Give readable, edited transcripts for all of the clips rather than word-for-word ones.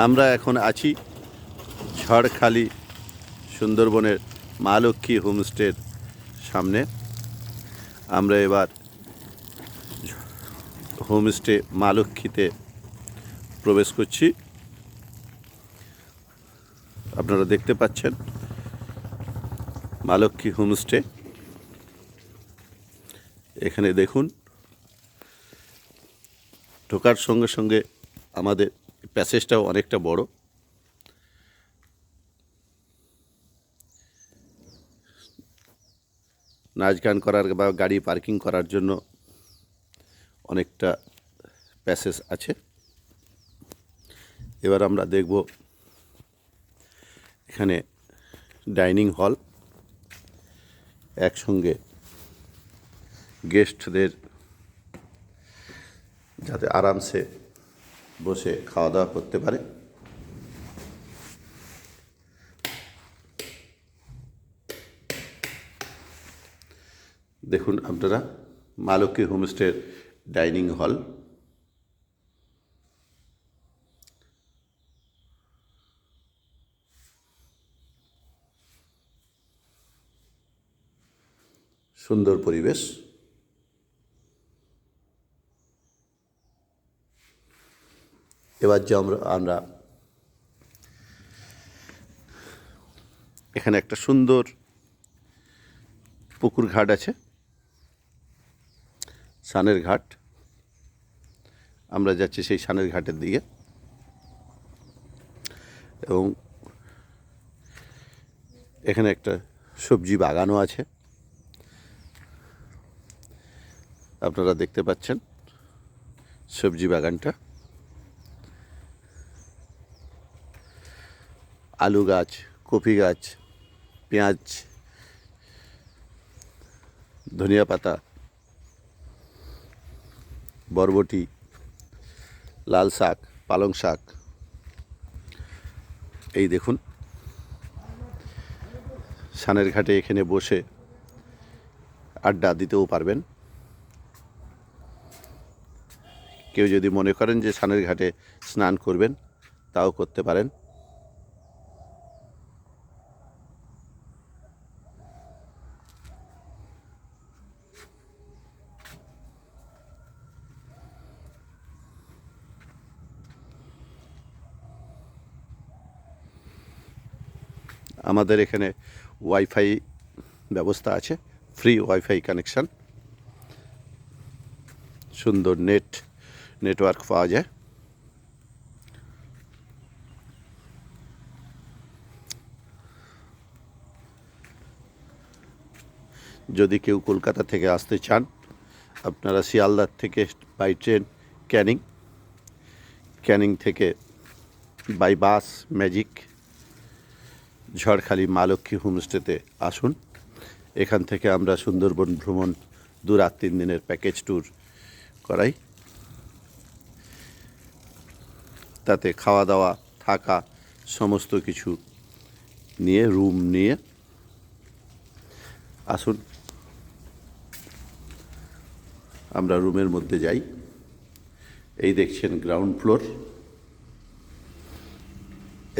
আমরা এখন আছি ঝড়খালি সুন্দরবনের মা লক্ষ্মী হোমস্টের সামনে। আমরা এবার হোমস্টে মা লক্ষ্মীতে প্রবেশ করছি। আপনারা দেখতে পাচ্ছেন মা লক্ষ্মী হোমস্টে। এখানে দেখুন, ঢোকার সঙ্গে সঙ্গে আমাদের প্যাসেজটাও অনেকটা বড়। নাচ গান করার বা গাড়ি পার্কিং করার জন্য অনেকটা প্যাসেজ আছে। এবার আমরা দেখব এখানে ডাইনিং হল, একসঙ্গে গেস্টদের যাতে আরামসে বসে খাওয়া দাওয়া করতে পারে। দেখুন আপনারা মা লক্ষ্মী হোমস্টের ডাইনিং হল। সুন্দর পরিবেশ। এবার যে আমরা এখানে একটা সুন্দর পুকুর ঘাট আছে, সানের ঘাট। আমরা যাচ্ছি সেই সানের ঘাটের দিকে, এবং এখানে একটা সবজি বাগানও আছে, আপনারা দেখতে পাচ্ছেন সবজি বাগানটা। আলু গাছ, কপি গাছ, পেঁয়াজ, ধনিয়া পাতা, বরবটি, লাল শাক, পালং শাক। এই দেখুন, সানের ঘাটে এখানে বসে আড্ডা দিতেও পারবেন। কেউ যদি মনে করেন যে সানের ঘাটে স্নান করবেন, তাও করতে পারেন। আমাদের এখানে ওয়াইফাই ব্যবস্থা আছে, ফ্রি ওয়াইফাই কানেকশান। সুন্দর নেটওয়ার্ক পাওয়া যায়। যদি কেউ কলকাতা থেকে আসতে চান, আপনারা শিয়ালদার থেকে বাই ট্রেন ক্যানিং থেকে বাই বাস ম্যাজিক ঝড়খালি মা লক্ষ্মী হোমস্টেতে আসুন। এখান থেকে আমরা সুন্দরবন ভ্রমণ 2 রাত 3 দিনের প্যাকেজ ট্যুর করাই। তাতে খাওয়া দাওয়া, থাকা, সমস্ত কিছু নিয়ে, রুম নিয়ে আসুন। আমরা রুমের মধ্যে যাই। এই দেখছেন গ্রাউন্ড ফ্লোর।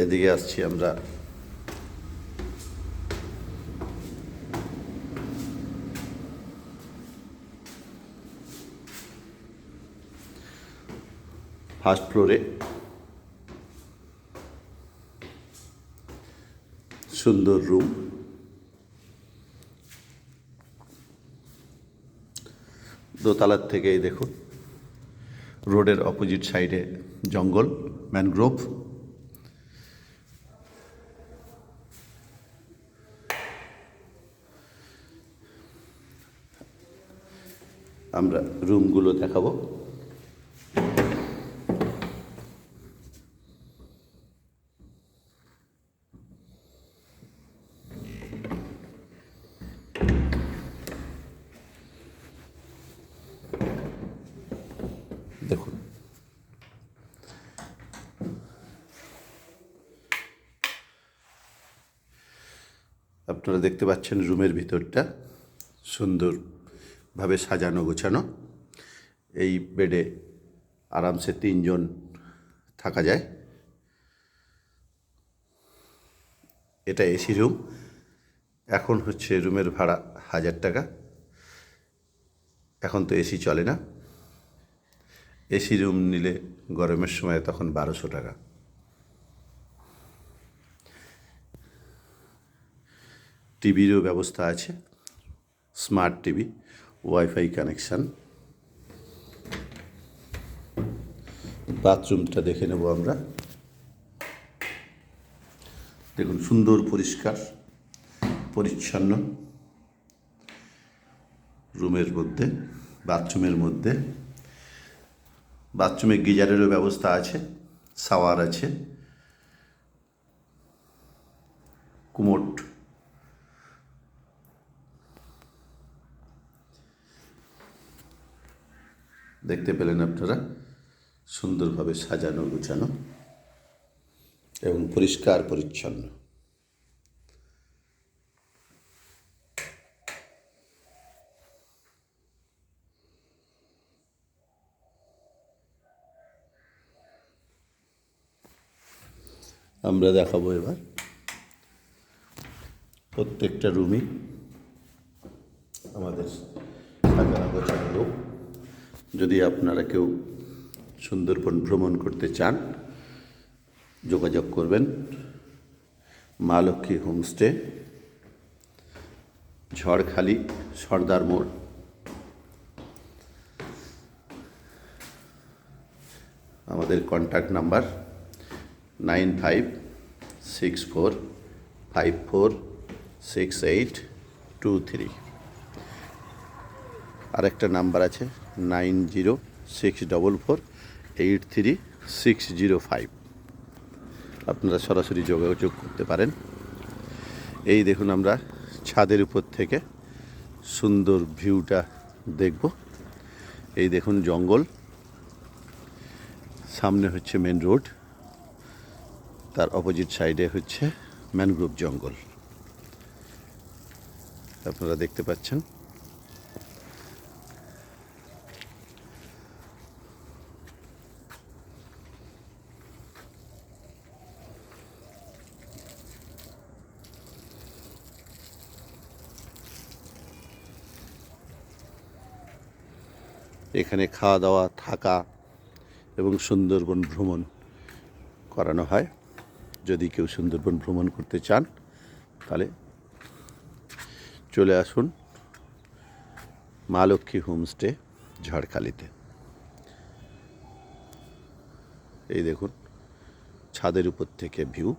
এদিকে আসছি আমরা ফার্স্ট ফ্লোরে। সুন্দর রুম। দোতলার থেকে এই দেখুন, রোডের অপোজিট সাইডে জঙ্গল, ম্যানগ্রোভ। আমরা রুমগুলো দেখাবো। দেখুন, আপনারা দেখতে পাচ্ছেন রুমের ভিতরটা সুন্দরভাবে সাজানো গোছানো। এই বেডে আরামসে 3 জন থাকা যায়। এটা এসি রুম। এখন হচ্ছে রুমের ভাড়া 1000 টাকা। এখন তো এসি চলে না। এসি রুম নিলে গরমের সময় তখন 1200 টাকা। টিভিরও ব্যবস্থা আছে, স্মার্ট টিভি, ওয়াইফাই কানেকশান। বাথরুমটা দেখে নেব আমরা। দেখুন, সুন্দর পরিষ্কার পরিচ্ছন্ন রুমের মধ্যে, বাথরুমের মধ্যে। বাথরুমে গিজারেরও ব্যবস্থা আছে, শাওয়ার আছে, কুমোট। দেখতে পেলেন আপনারা, সুন্দরভাবে সাজানো গুছানো এবং পরিষ্কার পরিচ্ছন্ন। আমরা দেখাবো এবার প্রত্যেকটা রুমই আমাদের সাজানো গোছানো রুম। যদি আপনারা কেউ সুন্দরবন ভ্রমণ করতে চান, যোগাযোগ করবেন মা লক্ষ্মী হোমস্টে, ঝড়খালি, সর্দার মোড়। আমাদের কন্ট্যাক্ট নাম্বার 9564546823। আরেকটা নাম্বার আছে 9064483605। আপনারা সরাসরি যোগাযোগ করতে পারেন। এই দেখুন, আমরা ছাদের উপর থেকে সুন্দর ভিউটা দেখব। এই দেখুন জঙ্গল, সামনে হচ্ছে মেন রোড, তার অপোজিট সাইডে হচ্ছে ম্যানগ্রোভ জঙ্গল। আপনারা দেখতে পাচ্ছেন। এখানে খাওয়া দাওয়া, থাকা এবং সুন্দরবন ভ্রমণ করানো হয়। যদি কেউ সুন্দরবন ভ্রমণ করতে চান তাহলে চলে আসুন মা লক্ষ্মী হোমস্টে, ঝড়খালিতে। এই দেখুন ছাদের উপর থেকে ভিউ।